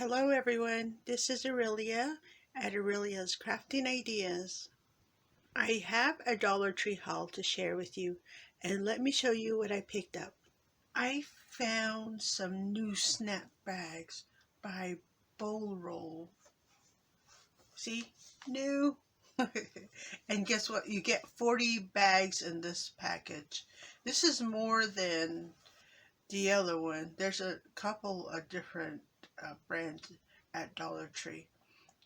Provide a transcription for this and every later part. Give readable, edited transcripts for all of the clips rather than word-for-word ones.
Hello everyone, this is Aurelia at Aurelia's Crafting Ideas. I have a Dollar Tree haul to share with you, and let me show you what I picked up. I found some new snap bags by Bowl Roll. See? New! And guess what? You get 40 bags in this package. This is more than the other one. There's a couple of different brands at Dollar Tree.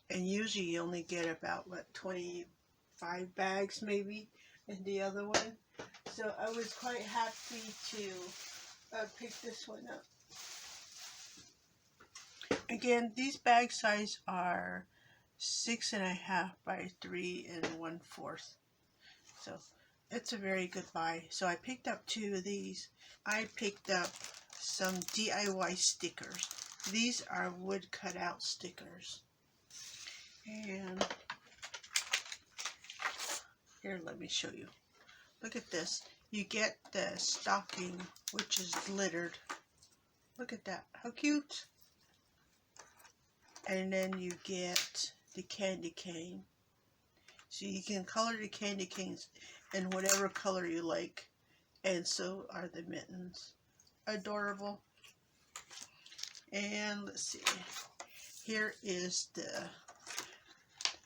And usually you only get about, 25 bags maybe in the other one. So I was quite happy to pick this one up. Again, these bag size are 6.5 by 3 1/4. So it's a very good buy. So I picked up 2 of these. I picked up some DIY stickers. These are wood cutout stickers. And here, let me show you. Look at this. You get the stocking, which is glittered. Look at that. How cute. And then you get the candy cane. So you can color the candy canes in whatever color you like. And so are the mittens. Adorable. And let's see. Here is the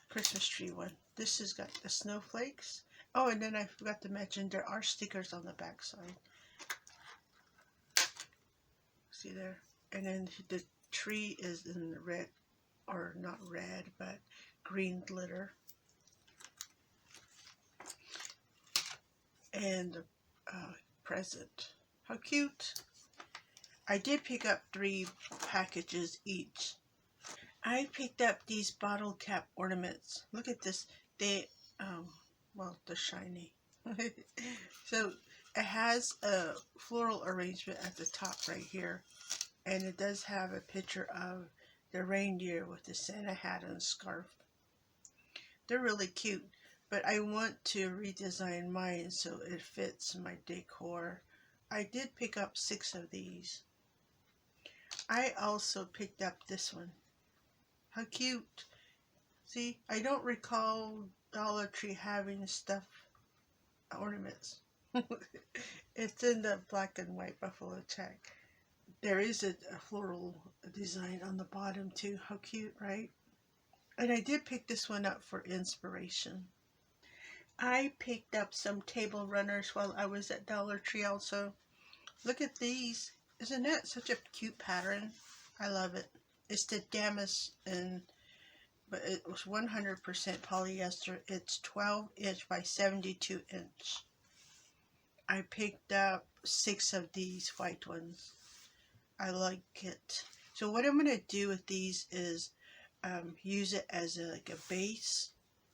Christmas tree one. This has got the snowflakes. Oh, and then I forgot to mention there are stickers on the back side. See there? And then the tree is in the red, or not red, but green glitter. And the present. How cute. I did pick up 3 packages each. I picked up these bottle cap ornaments. Look at this. They, well, they're shiny. So it has a floral arrangement at the top right here. And it does have a picture of the reindeer with the Santa hat and scarf. They're really cute. But I want to redesign mine so it fits my decor. I did pick up 6 of these. I also picked up this one. How cute. See, I don't recall Dollar Tree having stuff ornaments. It's in the black and white buffalo check. There is a floral design on the bottom too. How cute, right? And I did pick this one up for inspiration. I picked up some table runners while I was at Dollar Tree also. Look at these. Isn't that such a cute pattern? I love it. It's the damask, but it was 100% polyester. It's 12" by 72". I picked up 6 of these white ones. I like it. So what I'm going to do with these is use it as like a base,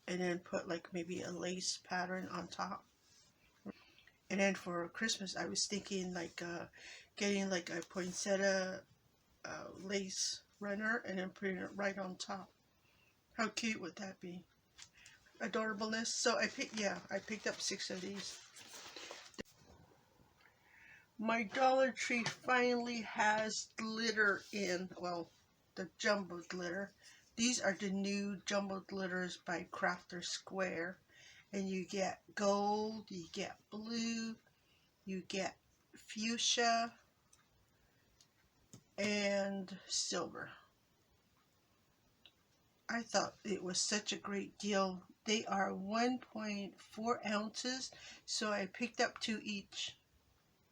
and then put like maybe a lace pattern on top. And then for Christmas, I was thinking like getting like a poinsettia lace runner and then putting it right on top. How cute would that be? Adorableness. So I picked up 6 of these. My Dollar Tree finally has glitter in, well, the jumbo glitter. These are the new jumbo glitters by Crafter Square. And you get gold, you get blue, you get fuchsia, and silver. I thought it was such a great deal. They are 1.4 ounces, so I picked up 2 each.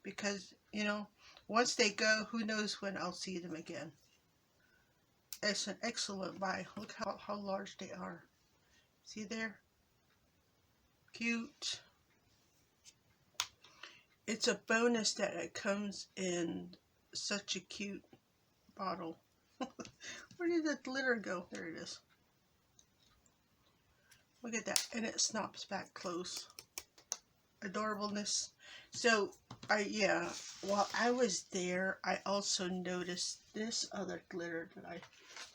Because, you know, once they go, who knows when I'll see them again. It's an excellent buy. Look how large they are. See there? Cute. It's a bonus that it comes in such a cute bottle. Where did the glitter go? There it is. Look at that. And it snaps back close. Adorableness. So, while I was there, I also noticed this other glitter that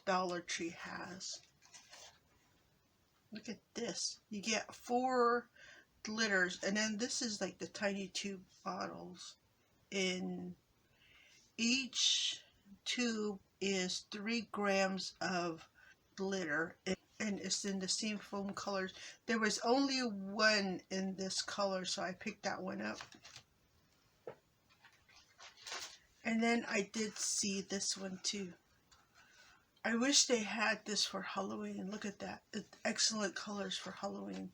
Dollar Tree has. Look at this. You get 4 glitters, and then this is like the tiny tube bottles. In each tube is 3 grams of glitter, and it's in the same foam colors. There was only one in this color, so I picked that one up. And then I did see this one too. I wish they had this for Halloween. Look at that. It's excellent colors for Halloween.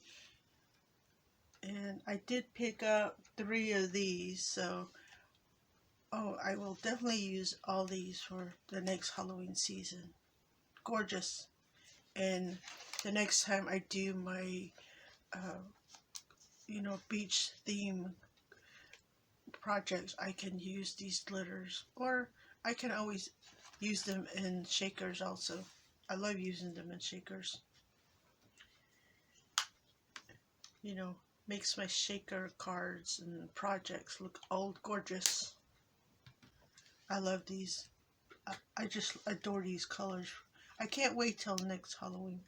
And I did pick up 3 of these, so I will definitely use all these for the next Halloween season. Gorgeous. And the next time I do my beach theme projects, I can use these glitters, or I can always use them in shakers also. I love using them in shakers. Makes my shaker cards and projects look all gorgeous. I love these. I just adore these colors. I can't wait till next Halloween.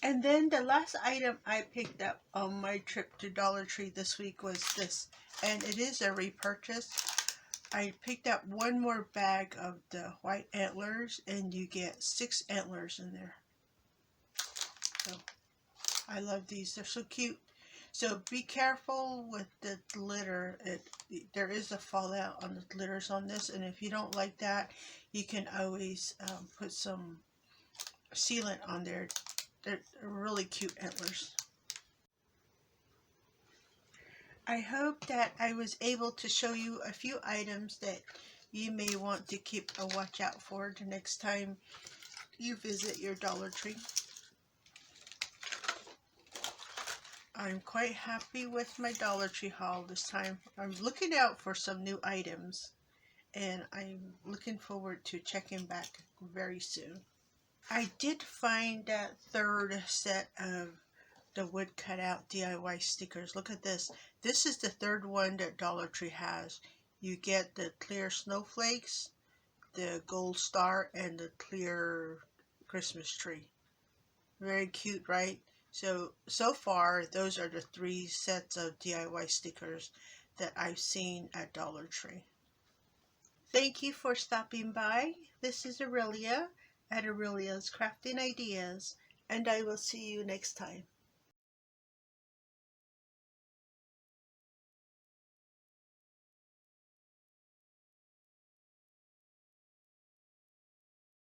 And then the last item I picked up on my trip to Dollar Tree this week was this. And it is a repurchase. I picked up one more bag of the white antlers, and you get 6 antlers in there. So I love these. They're so cute. So be careful with the glitter. There is a fallout on the glitters on this, and if you don't like that, you can always put some sealant on there. They're really cute antlers. I hope that I was able to show you a few items that you may want to keep a watch out for the next time you visit your Dollar Tree. I'm quite happy with my Dollar Tree haul this time. I'm looking out for some new items, and I'm looking forward to checking back very soon. I did find that 3rd set of the wood cutout DIY stickers. Look at this. This is the 3rd one that Dollar Tree has. You get the clear snowflakes, the gold star, and the clear Christmas tree. Very cute, right? So far, those are the 3 sets of DIY stickers that I've seen at Dollar Tree. Thank you for stopping by. This is Aurelia at Aurelia's Crafting Ideas, and I will see you next time.